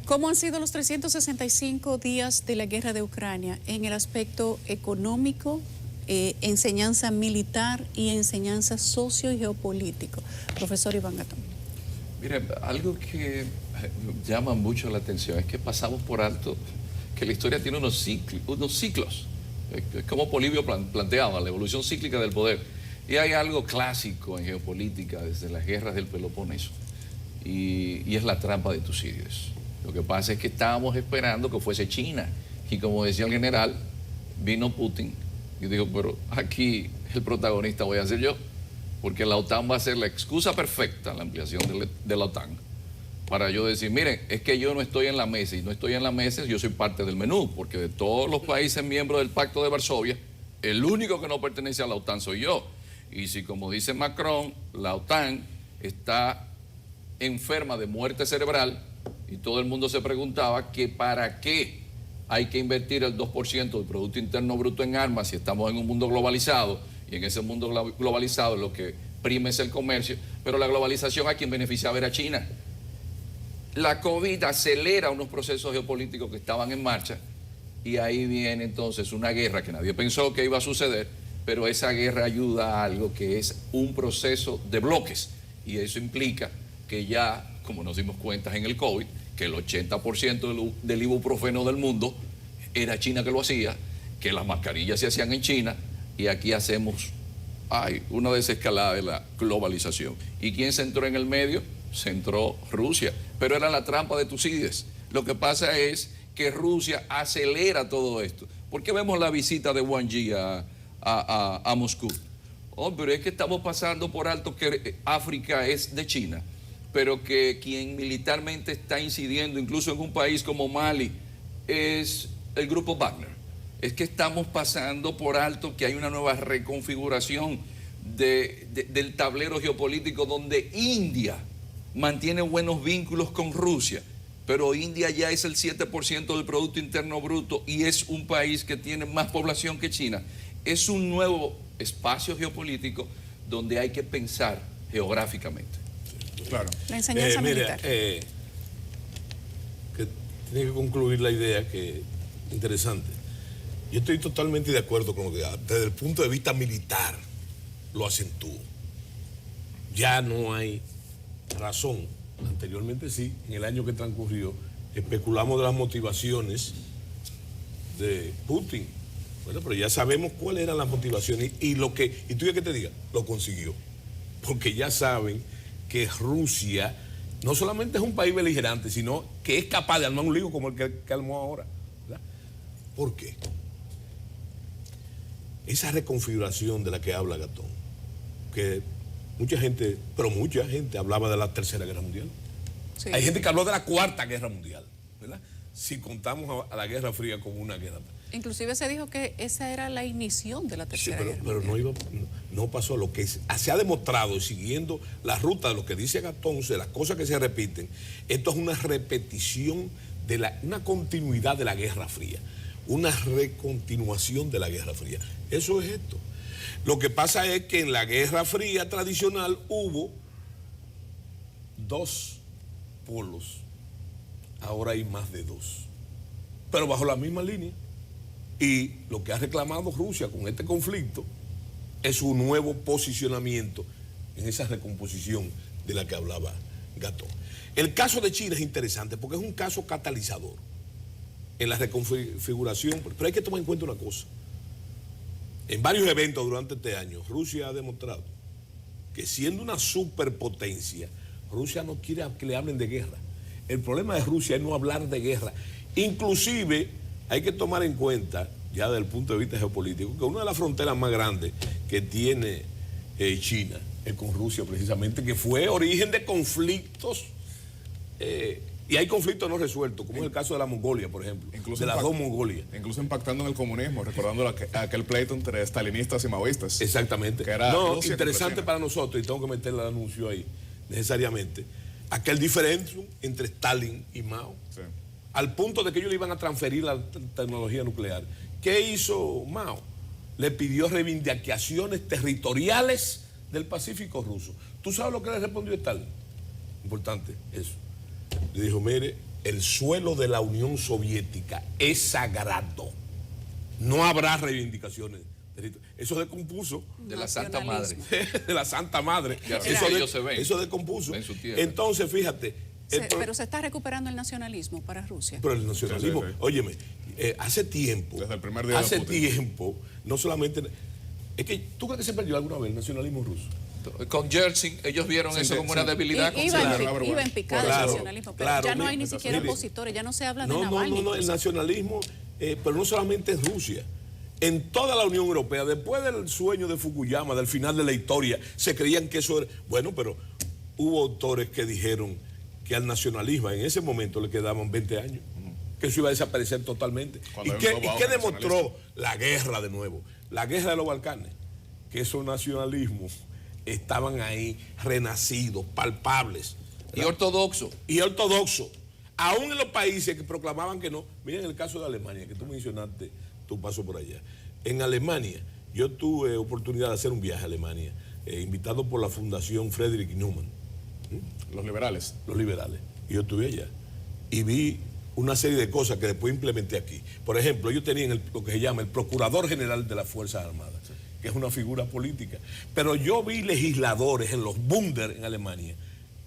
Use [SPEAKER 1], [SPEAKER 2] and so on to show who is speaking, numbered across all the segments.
[SPEAKER 1] ¿Cómo han sido los 365 días de la guerra de Ucrania en el aspecto económico, enseñanza militar y enseñanza socio y geopolítico? Profesor Iván Gatón.
[SPEAKER 2] Mire, algo que llama mucho la atención es que pasamos por alto que la historia tiene unos ciclos. Como Polibio planteaba, la evolución cíclica del poder. Y hay algo clásico en geopolítica desde las guerras del Peloponeso. Y es la trampa de Tucídides. Lo que pasa es que estábamos esperando que fuese China. Y como decía el general, vino Putin y dijo, pero aquí el protagonista voy a ser yo. Porque la OTAN va a ser la excusa perfecta, la ampliación de la OTAN, para yo decir, miren, es que yo no estoy en la mesa, y no estoy en la mesa, yo soy parte del menú, porque de todos los países miembros del Pacto de Varsovia, el único que no pertenece a la OTAN soy yo. Y si, como dice Macron, la OTAN está enferma de muerte cerebral, y todo el mundo se preguntaba que para qué hay que invertir el 2% del Producto Interno Bruto en armas si estamos en un mundo globalizado, y en ese mundo globalizado lo que prima es el comercio, pero la globalización a quien beneficiaba era China. La COVID acelera unos procesos geopolíticos que estaban en marcha, y ahí viene entonces una guerra que nadie pensó que iba a suceder, pero esa guerra ayuda a algo que es un proceso de bloques, y eso implica que ya, como nos dimos cuenta en el COVID, que el 80% del ibuprofeno del mundo era China que lo hacía, que las mascarillas se hacían en China, y aquí hacemos una desescalada de la globalización. ¿Y quién se entró en el medio? Se entró Rusia, pero era la trampa de Tucídides. Lo que pasa es que Rusia acelera todo esto. ¿Por qué vemos la visita de Wang Yi a Moscú? Oh, pero es que estamos pasando por alto que África es de China, pero que quien militarmente está incidiendo, incluso en un país como Mali, es el grupo Wagner. Es que estamos pasando por alto que hay una nueva reconfiguración del tablero geopolítico, donde India mantiene buenos vínculos con Rusia, pero India ya es el 7% del Producto Interno Bruto y es un país que tiene más población que China. Es un nuevo espacio geopolítico donde hay que pensar geográficamente.
[SPEAKER 3] Claro.
[SPEAKER 1] La enseñanza militar.
[SPEAKER 3] Que tiene que concluir la idea que interesante. Yo estoy totalmente de acuerdo con lo que desde el punto de vista militar lo acentúo. Ya no hay razón. Anteriormente sí, en el año que transcurrió, especulamos de las motivaciones de Putin. Bueno, pero ya sabemos cuáles eran las motivaciones y tú ya que te diga, lo consiguió. Porque ya saben que Rusia no solamente es un país beligerante, sino que es capaz de armar un lío como el que armó ahora, ¿verdad? ¿Por qué? Esa reconfiguración de la que habla Gatón, que mucha gente hablaba de la Tercera Guerra Mundial. Sí. Hay gente que habló de la Cuarta Guerra Mundial, ¿verdad? Si contamos a la Guerra Fría como una guerra.
[SPEAKER 1] Inclusive se dijo que esa era la ignición de la Tercera Guerra
[SPEAKER 3] Mundial. Pero no pasó. Lo que se ha demostrado, siguiendo la ruta de lo que dice Gatón, de las cosas que se repiten, esto es una repetición, una continuidad de la Guerra Fría. Una recontinuación de la Guerra Fría. Eso es esto. Lo que pasa es que en la Guerra Fría tradicional hubo dos polos. Ahora hay más de dos. Pero bajo la misma línea. Y lo que ha reclamado Rusia con este conflicto es un nuevo posicionamiento en esa recomposición de la que hablaba Gatón. El caso de China es interesante porque es un caso catalizador en la reconfiguración, pero hay que tomar en cuenta una cosa. En varios eventos durante este año, Rusia ha demostrado que siendo una superpotencia, Rusia no quiere que le hablen de guerra. El problema de Rusia es no hablar de guerra. Inclusive, hay que tomar en cuenta, ya desde el punto de vista geopolítico, que una de las fronteras más grandes que tiene China es con Rusia, precisamente, que fue origen de conflictos. Y hay conflictos no resueltos, como es el caso de la Mongolia, por ejemplo, incluso de las dos Mongolias.
[SPEAKER 4] Incluso impactando en el comunismo, recordando aquel pleito entre stalinistas y maoístas.
[SPEAKER 3] Exactamente.
[SPEAKER 4] Que era Rusia
[SPEAKER 3] interesante para nosotros, y tengo que meter el anuncio ahí, necesariamente, aquel diferencium entre Stalin y Mao, sí, al punto de que ellos le iban a transferir la tecnología nuclear. ¿Qué hizo Mao? Le pidió reivindicaciones territoriales del Pacífico ruso. ¿Tú sabes lo que le respondió Stalin? Importante eso. Le dijo, mire, el suelo de la Unión Soviética es sagrado. No habrá reivindicaciones. Eso decompuso.
[SPEAKER 2] De la Santa Madre.
[SPEAKER 3] De la Santa Madre. Eso decompuso. Entonces, fíjate.
[SPEAKER 1] Pero se está recuperando el nacionalismo para Rusia.
[SPEAKER 3] Pero el nacionalismo,
[SPEAKER 4] sí.
[SPEAKER 3] Óyeme, hace tiempo.
[SPEAKER 4] Desde el primer día
[SPEAKER 3] hace
[SPEAKER 4] de Putin.
[SPEAKER 3] tiempo, no solamente. Es que, ¿tú crees que se perdió alguna vez el nacionalismo ruso?
[SPEAKER 2] Con Yeltsin, ellos vieron eso como una debilidad.
[SPEAKER 1] Iba en picada el nacionalismo, pero ya no hay ni siquiera
[SPEAKER 3] mire,
[SPEAKER 1] opositores, ya no se habla de
[SPEAKER 3] No,
[SPEAKER 1] Navalny.
[SPEAKER 3] el nacionalismo, pero no solamente en Rusia. En toda la Unión Europea, después del sueño de Fukuyama, del final de la historia, se creían que eso era... Bueno, pero hubo autores que dijeron que al nacionalismo en ese momento le quedaban 20 años, que eso iba a desaparecer totalmente. ¿Y qué demostró la guerra de nuevo? La guerra de los Balcanes, que esos nacionalismos estaban ahí renacidos, palpables.
[SPEAKER 2] Y ortodoxos.
[SPEAKER 3] Y ortodoxos. Aún en los países que proclamaban que no. Miren el caso de Alemania, que tú mencionaste tu paso por allá. En Alemania, yo tuve oportunidad de hacer un viaje a Alemania, invitado por la Fundación Friedrich Naumann.
[SPEAKER 4] Los liberales.
[SPEAKER 3] Los liberales. Y yo estuve allá. Y vi una serie de cosas que después implementé aquí. Por ejemplo, ellos tenían lo que se llama el Procurador General de las Fuerzas Armadas, que es una figura política. Pero yo vi legisladores en los Bundesländer en Alemania,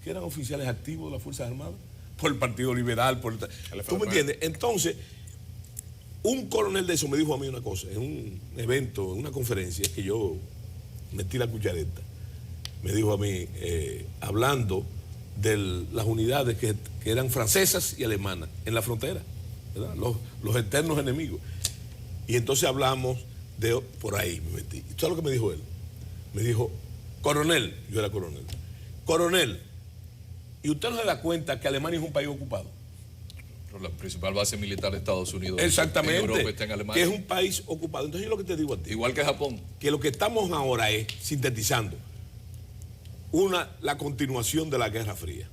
[SPEAKER 3] que eran oficiales activos de las Fuerzas Armadas, por el Partido Liberal, por el... ¿Tú me entiendes? Entonces, un coronel de eso me dijo a mí una cosa, en un evento, en una conferencia, que yo metí la cuchareta. Me dijo a mí, hablando de las unidades que eran francesas y alemanas en la frontera, ¿verdad? Los eternos enemigos. Y entonces hablamos de, por ahí me metí. ¿Y tú sabes lo que me dijo él? Me dijo, coronel, yo era coronel, ¿y usted no se da cuenta que Alemania es un país ocupado?
[SPEAKER 2] La principal base militar de Estados Unidos.
[SPEAKER 3] Exactamente,
[SPEAKER 2] en Europa está en Alemania.
[SPEAKER 3] que es un país ocupado. Entonces yo lo que te digo a ti,
[SPEAKER 2] igual que Japón,
[SPEAKER 3] que lo que estamos ahora es sintetizando la continuación de la Guerra Fría.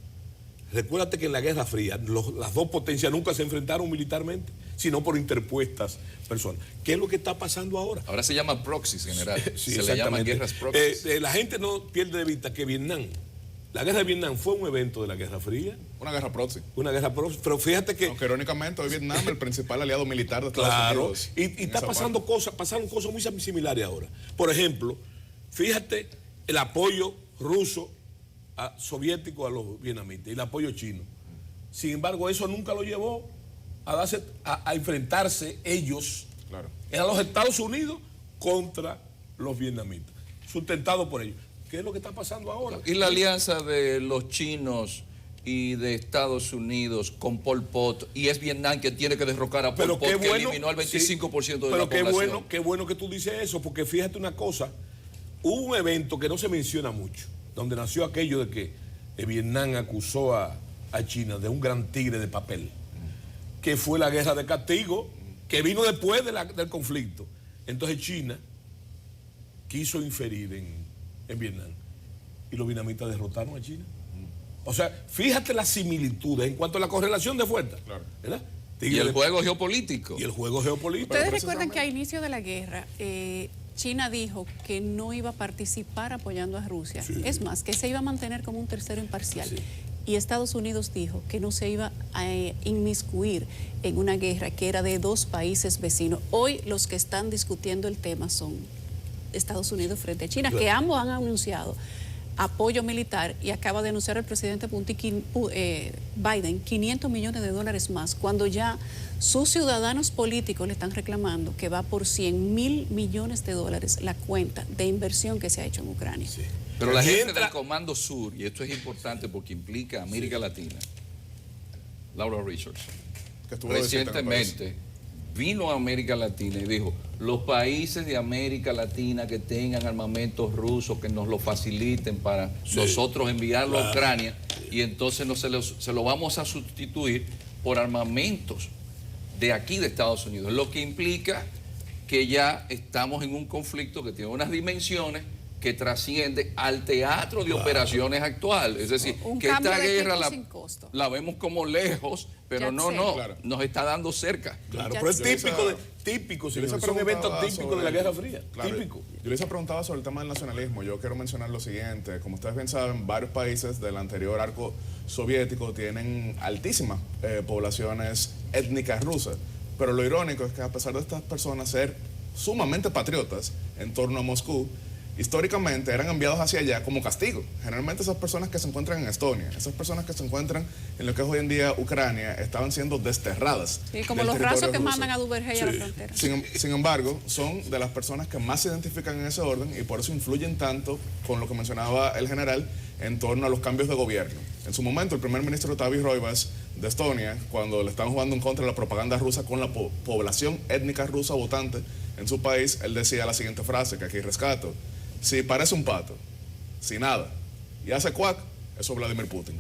[SPEAKER 3] Recuérdate que en la Guerra Fría las dos potencias nunca se enfrentaron militarmente, sino por interpuestas personas. ¿Qué es lo que está pasando ahora?
[SPEAKER 2] ahora se llama proxies, general.
[SPEAKER 3] Sí,
[SPEAKER 2] se le llaman guerras proxies.
[SPEAKER 3] La gente no pierde de vista que Vietnam, la Guerra de Vietnam fue un evento de la Guerra Fría.
[SPEAKER 4] Una guerra proxy.
[SPEAKER 3] Una guerra proxy, pero fíjate que...
[SPEAKER 4] Aunque irónicamente hoy Vietnam es el principal aliado militar de Estados Unidos.
[SPEAKER 3] Y está pasando pasaron cosas muy similares ahora. Por ejemplo, fíjate el apoyo ruso soviético a los vietnamitas y el apoyo chino. Sin embargo, eso nunca lo llevó a enfrentarse ellos.
[SPEAKER 4] Claro.
[SPEAKER 3] Eran los Estados Unidos contra los vietnamitas, sustentado por ellos. ¿Qué es lo que está pasando ahora?
[SPEAKER 2] Y la alianza de los chinos y de Estados Unidos con Pol Pot, y es Vietnam que tiene que derrocar a Pol Pot, que eliminó al 25% de la población.
[SPEAKER 3] Qué bueno que tú dices eso, porque fíjate una cosa, hubo un evento que no se menciona mucho, donde nació aquello de que Vietnam acusó a China de un gran tigre de papel, que fue la guerra de castigo, que vino después del conflicto. Entonces China quiso inferir en Vietnam, y los vietnamitas derrotaron a China. O sea, fíjate las similitudes en cuanto a la correlación de fuerzas.
[SPEAKER 4] Claro.
[SPEAKER 3] ¿Verdad?
[SPEAKER 2] Y el juego geopolítico.
[SPEAKER 3] Y el juego geopolítico.
[SPEAKER 1] Ustedes recuerdan que a inicio de la guerra, China dijo que no iba a participar apoyando a Rusia.
[SPEAKER 3] Sí.
[SPEAKER 1] Es más, que se iba a mantener como un tercero imparcial.
[SPEAKER 3] Sí.
[SPEAKER 1] Y Estados Unidos dijo que no se iba a inmiscuir en una guerra que era de dos países vecinos. Hoy los que están discutiendo el tema son Estados Unidos frente a China, que ambos han anunciado apoyo militar, y acaba de anunciar el presidente Biden $500 millones más, cuando ya sus ciudadanos políticos le están reclamando que va por $100.000 millones la cuenta de inversión que se ha hecho en Ucrania.
[SPEAKER 3] Sí.
[SPEAKER 2] Pero la gente del Comando Sur, y esto es importante porque implica a América Latina, Laura Richards,
[SPEAKER 4] Que estuvo de visita en el país.
[SPEAKER 2] recientemente vino a América Latina y dijo, los países de América Latina que tengan armamentos rusos, que nos lo faciliten para nosotros enviarlo a Ucrania, y entonces se lo vamos a sustituir por armamentos de aquí de Estados Unidos, lo que implica que ya estamos en un conflicto que tiene unas dimensiones que trasciende al teatro de operaciones actual. Es decir,
[SPEAKER 1] Un
[SPEAKER 2] que
[SPEAKER 1] cambio
[SPEAKER 2] esta
[SPEAKER 1] de
[SPEAKER 2] guerra
[SPEAKER 1] equipo sin costo.
[SPEAKER 2] la vemos como lejos, pero
[SPEAKER 1] Ya
[SPEAKER 2] no,
[SPEAKER 1] sé.
[SPEAKER 2] no,
[SPEAKER 4] Claro.
[SPEAKER 2] nos está dando cerca.
[SPEAKER 3] Claro,
[SPEAKER 1] Ya
[SPEAKER 3] pero es
[SPEAKER 1] sé.
[SPEAKER 3] típico,
[SPEAKER 4] Yo
[SPEAKER 3] señor.
[SPEAKER 4] les
[SPEAKER 3] Es un evento
[SPEAKER 4] preguntaba
[SPEAKER 3] típico de la
[SPEAKER 4] sobre-
[SPEAKER 3] Guerra Fría.
[SPEAKER 4] Claro,
[SPEAKER 3] Típico.
[SPEAKER 4] Yo les he preguntado sobre el tema del nacionalismo. Yo quiero mencionar lo siguiente. Como ustedes bien saben, varios países del anterior arco soviético tienen altísimas poblaciones étnicas rusas. Pero lo irónico es que a pesar de estas personas ser sumamente patriotas en torno a Moscú, históricamente eran enviados hacia allá como castigo. Generalmente esas personas que se encuentran en Estonia, esas personas que se encuentran en lo que es hoy en día Ucrania, estaban siendo desterradas.
[SPEAKER 1] Sí, como
[SPEAKER 4] del
[SPEAKER 1] los
[SPEAKER 4] territorio
[SPEAKER 1] rasos que
[SPEAKER 4] ruso.
[SPEAKER 1] mandan a Duvergey a la frontera.
[SPEAKER 4] Sin embargo, son de las personas que más se identifican en ese orden y por eso influyen tanto con lo que mencionaba el general en torno a los cambios de gobierno. En su momento, el primer ministro Tavis Roivas de Estonia, cuando le estaban jugando en contra de la propaganda rusa con la población étnica rusa votante en su país, él decía la siguiente frase, que aquí rescato: si parece un pato, si nada, y hace cuac, eso es Vladimir Putin.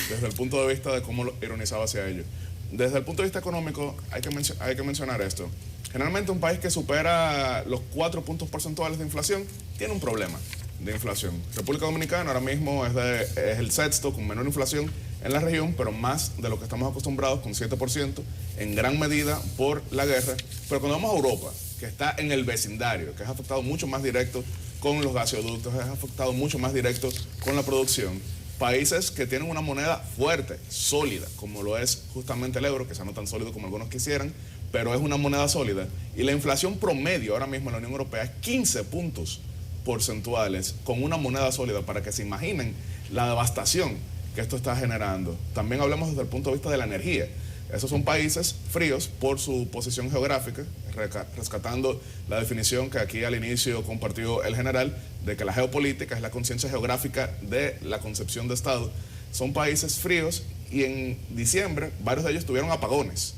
[SPEAKER 4] Desde el punto de vista de cómo lo ironizaba hacia ellos. Desde el punto de vista económico, hay que mencionar esto. Generalmente un país que supera los 4 puntos porcentuales de inflación tiene un problema de inflación. República Dominicana ahora mismo es el sexto con menor inflación en la región, pero más de lo que estamos acostumbrados, con 7%, en gran medida por la guerra. Pero cuando vamos a Europa, que está en el vecindario, que es afectado mucho más directo con los gasoductos, es afectado mucho más directo con la producción, países que tienen una moneda fuerte, sólida, como lo es justamente el euro, que sea no tan sólido como algunos quisieran, pero es una moneda sólida, y la inflación promedio ahora mismo en la Unión Europea es 15 puntos porcentuales con una moneda sólida, para que se imaginen la devastación que esto está generando. También hablamos desde el punto de vista de la energía. Esos son países fríos por su posición geográfica, rescatando la definición que aquí al inicio compartió el general, de que la geopolítica es la conciencia geográfica de la concepción de Estado. Son países fríos y en diciembre varios de ellos tuvieron apagones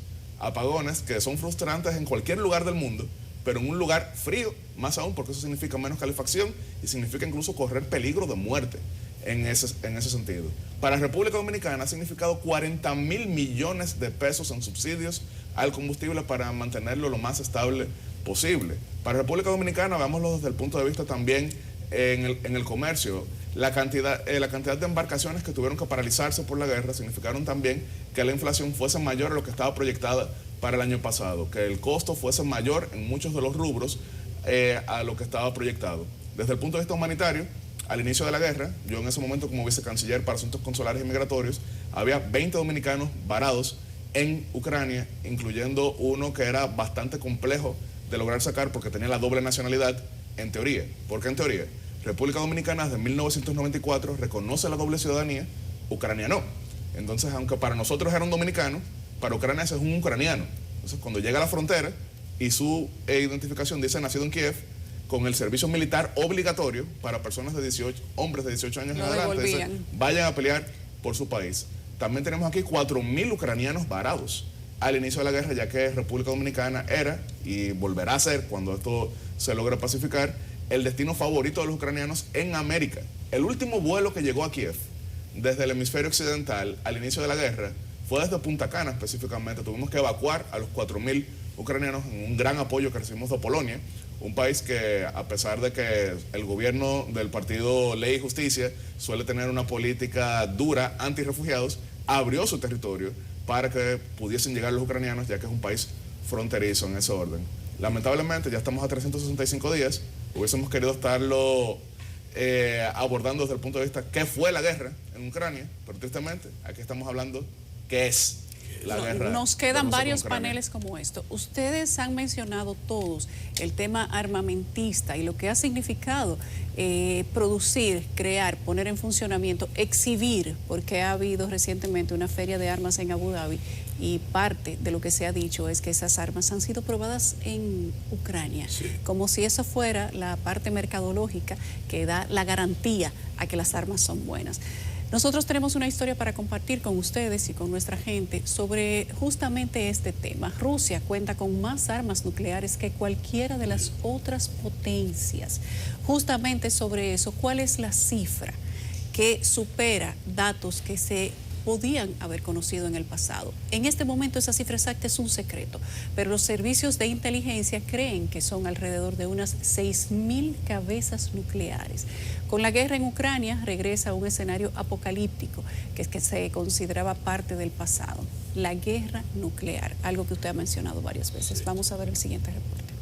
[SPEAKER 4] que son frustrantes en cualquier lugar del mundo, pero en un lugar frío, más aún, porque eso significa menos calefacción y significa incluso correr peligro de muerte en ese sentido. Para República Dominicana ha significado 40.000 millones de pesos en subsidios al combustible para mantenerlo lo más estable posible. Para República Dominicana, veámoslo desde el punto de vista también en el comercio, la cantidad de embarcaciones que tuvieron que paralizarse por la guerra significaron también que la inflación fuese mayor a lo que estaba proyectada para el año pasado, que el costo fuese mayor en muchos de los rubros a lo que estaba proyectado. Desde el punto de vista humanitario, al inicio de la guerra, yo en ese momento como vicecanciller para asuntos consulares y migratorios, había 20 dominicanos varados en Ucrania, incluyendo uno que era bastante complejo de lograr sacar porque tenía la doble nacionalidad, en teoría. ¿Por qué en teoría? República Dominicana desde 1994 reconoce la doble ciudadanía, Ucrania no. Entonces, aunque para nosotros era un dominicano, para Ucrania ese es un ucraniano. Entonces, cuando llega a la frontera y su identificación dice nacido en Kiev, con el servicio militar obligatorio para personas de 18, hombres de 18 años en adelante, dice, vayan a pelear por su país. También tenemos aquí 4.000 ucranianos varados al inicio de la guerra, ya que República Dominicana era y volverá a ser, cuando esto se logre pacificar, el destino favorito de los ucranianos en América. El último vuelo que llegó a Kiev desde el hemisferio occidental al inicio de la guerra fue desde Punta Cana específicamente. Tuvimos que evacuar a los 4.000 ucranianos en un gran apoyo que recibimos de Polonia, un país que, a pesar de que el gobierno del partido Ley y Justicia suele tener una política dura anti-refugiados, abrió su territorio para que pudiesen llegar los ucranianos, ya que es un país fronterizo en ese orden. Lamentablemente ya estamos a 365 días, hubiésemos querido estarlo abordando desde el punto de vista qué fue la guerra en Ucrania, pero tristemente aquí estamos hablando qué es la guerra.
[SPEAKER 1] Nos quedan varios paneles como esto. Ustedes han mencionado todos el tema armamentista y lo que ha significado producir, crear, poner en funcionamiento, exhibir, porque ha habido recientemente una feria de armas en Abu Dhabi y parte de lo que se ha dicho es que esas armas han sido probadas en Ucrania, como si eso fuera la parte mercadológica que da la garantía a que las armas son buenas. Nosotros tenemos una historia para compartir con ustedes y con nuestra gente sobre justamente este tema. Rusia cuenta con más armas nucleares que cualquiera de las otras potencias. Justamente sobre eso, ¿cuál es la cifra que supera datos que se podían haber conocido en el pasado. En este momento esa cifra exacta es un secreto, pero los servicios de inteligencia creen que son alrededor de unas 6.000 cabezas nucleares. Con la guerra en Ucrania regresa a un escenario apocalíptico, que es que se consideraba parte del pasado. La guerra nuclear, algo que usted ha mencionado varias veces. Vamos a ver el siguiente reporte.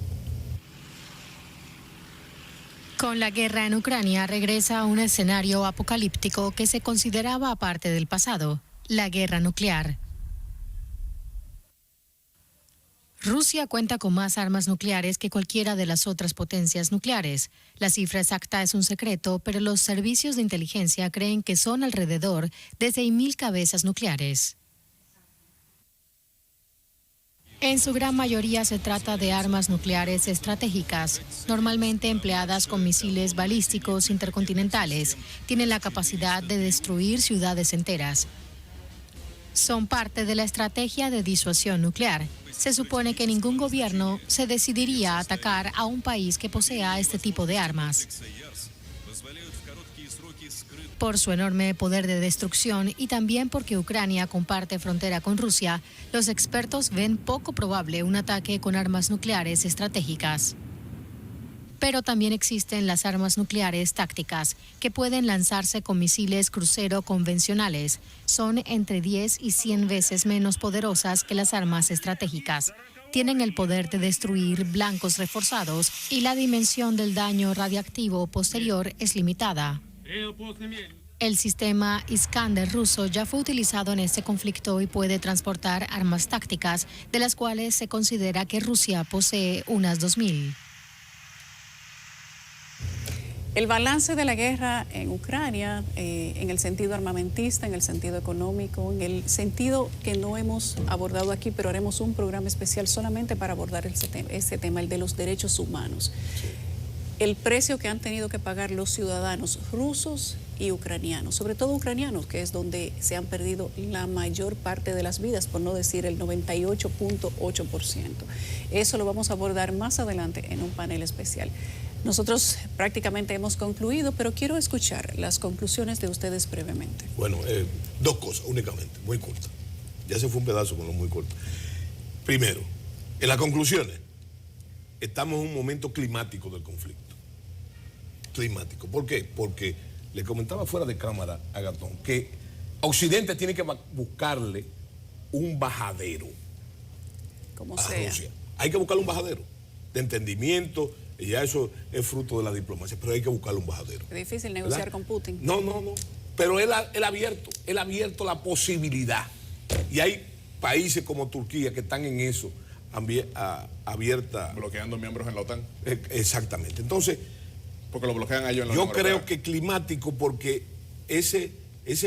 [SPEAKER 5] Con la guerra en Ucrania regresa a un escenario apocalíptico que se consideraba parte del pasado, la guerra nuclear. Rusia cuenta con más armas nucleares que cualquiera de las otras potencias nucleares. La cifra exacta es un secreto, pero los servicios de inteligencia creen que son alrededor de 6.000 cabezas nucleares. En su gran mayoría se trata de armas nucleares estratégicas, normalmente empleadas con misiles balísticos intercontinentales. Tienen la capacidad de destruir ciudades enteras. Son parte de la estrategia de disuasión nuclear. Se supone que ningún gobierno se decidiría a atacar a un país que posea este tipo de armas. Por su enorme poder de destrucción y también porque Ucrania comparte frontera con Rusia, los expertos ven poco probable un ataque con armas nucleares estratégicas. Pero también existen las armas nucleares tácticas, que pueden lanzarse con misiles crucero convencionales. Son entre 10 y 100 veces menos poderosas que las armas estratégicas. Tienen el poder de destruir blancos reforzados y la dimensión del daño radiactivo posterior es limitada. El sistema Iskander ruso ya fue utilizado en este conflicto y puede transportar armas tácticas, de las cuales se considera que Rusia posee unas 2.000.
[SPEAKER 1] El balance de la guerra en Ucrania, en el sentido armamentista, en el sentido económico, en el sentido que no hemos abordado aquí, pero haremos un programa especial solamente para abordar ese tema, el de los derechos humanos. Sí. El precio que han tenido que pagar los ciudadanos rusos y ucranianos, sobre todo ucranianos, que es donde se han perdido la mayor parte de las vidas, por no decir el 98.8%. Eso lo vamos a abordar más adelante en un panel especial. Nosotros prácticamente hemos concluido, pero quiero escuchar las conclusiones de ustedes brevemente.
[SPEAKER 3] Bueno, dos cosas únicamente, muy cortas. Ya se fue un pedazo con lo muy corto. Primero, en las conclusiones, estamos en un momento climático del conflicto. Climático. ¿Por qué? Porque le comentaba fuera de cámara a Gastón que Occidente tiene que buscarle un bajadero
[SPEAKER 1] como
[SPEAKER 3] a
[SPEAKER 1] sea.
[SPEAKER 3] Rusia. Hay que buscarle un bajadero de entendimiento, y ya eso es fruto de la diplomacia, pero hay que buscarle un bajadero.
[SPEAKER 1] Es difícil negociar, ¿verdad?, con Putin.
[SPEAKER 3] No. Pero él ha abierto la posibilidad. Y hay países como Turquía que están en eso, abierta.
[SPEAKER 4] Bloqueando miembros en la OTAN.
[SPEAKER 3] Exactamente. Entonces,
[SPEAKER 4] porque lo bloquean a ellos en la
[SPEAKER 3] Yo
[SPEAKER 4] Unión
[SPEAKER 3] creo
[SPEAKER 4] Europea.
[SPEAKER 3] que climático, porque ese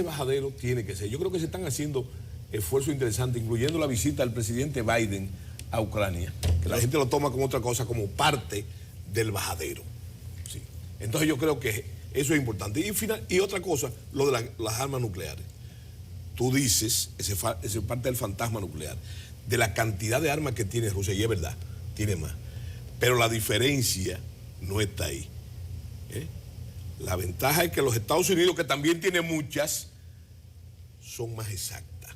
[SPEAKER 3] bajadero tiene que ser. Yo creo que se están haciendo esfuerzos interesantes, incluyendo la visita del presidente Biden a Ucrania, que la gente lo toma como otra cosa, como parte del bajadero. Sí. Entonces yo creo que eso es importante. Y otra cosa, lo de las armas nucleares. Tú dices, ese es parte del fantasma nuclear, de la cantidad de armas que tiene Rusia, y es verdad, tiene más. Pero la diferencia no está ahí. La ventaja es que los Estados Unidos, que también tiene muchas, son más exactas.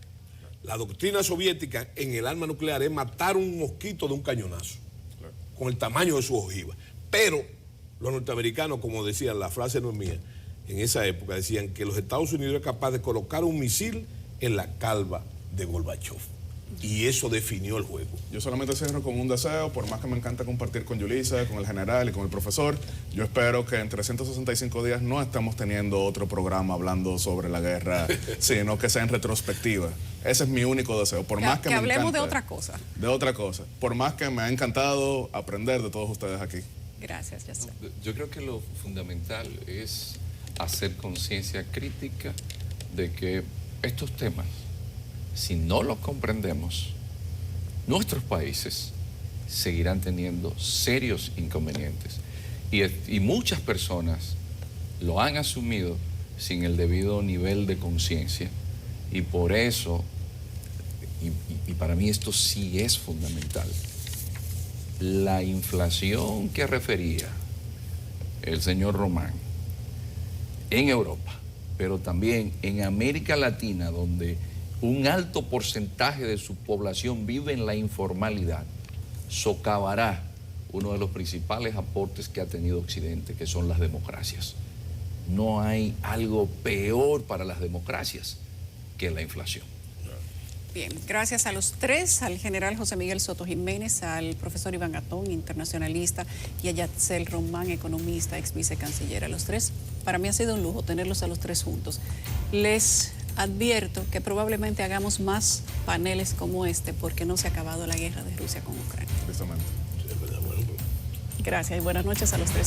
[SPEAKER 3] La doctrina soviética en el arma nuclear es matar un mosquito de un cañonazo, claro, con el tamaño de su ojiva. Pero los norteamericanos, como decían, la frase no es mía, en esa época decían que los Estados Unidos eran capaces de colocar un misil en la calva de Gorbachev. Y eso definió el juego.
[SPEAKER 4] Yo solamente cierro con un deseo, por más que me encanta compartir con Yulisa, con el general y con el profesor, yo espero que en 365 días no estemos teniendo otro programa hablando sobre la guerra, sino que sea en retrospectiva. Ese es mi único deseo. Por más que
[SPEAKER 1] hablemos
[SPEAKER 4] encante,
[SPEAKER 1] de otra cosa.
[SPEAKER 4] De otra cosa. Por más que me ha encantado aprender de todos ustedes aquí.
[SPEAKER 1] Gracias, Yasser.
[SPEAKER 2] Yo creo que lo fundamental es hacer conciencia crítica de que estos temas, si no los comprendemos, nuestros países seguirán teniendo serios inconvenientes. Y muchas personas lo han asumido sin el debido nivel de conciencia. Y por eso, y para mí esto sí es fundamental, la inflación que refería el señor Román en Europa, pero también en América Latina, donde un alto porcentaje de su población vive en la informalidad, socavará uno de los principales aportes que ha tenido Occidente, que son las democracias. No hay algo peor para las democracias que la inflación.
[SPEAKER 1] Bien, gracias a los tres, al general José Miguel Soto Jiménez, al profesor Iván Atón, internacionalista, y a Yatzel Román, economista, ex vicecanciller. A los tres, para mí ha sido un lujo tenerlos a los tres juntos. Les advierto que probablemente hagamos más paneles como este porque no se ha acabado la guerra de Rusia con Ucrania.
[SPEAKER 4] Precisamente.
[SPEAKER 1] Gracias y buenas noches a los tres.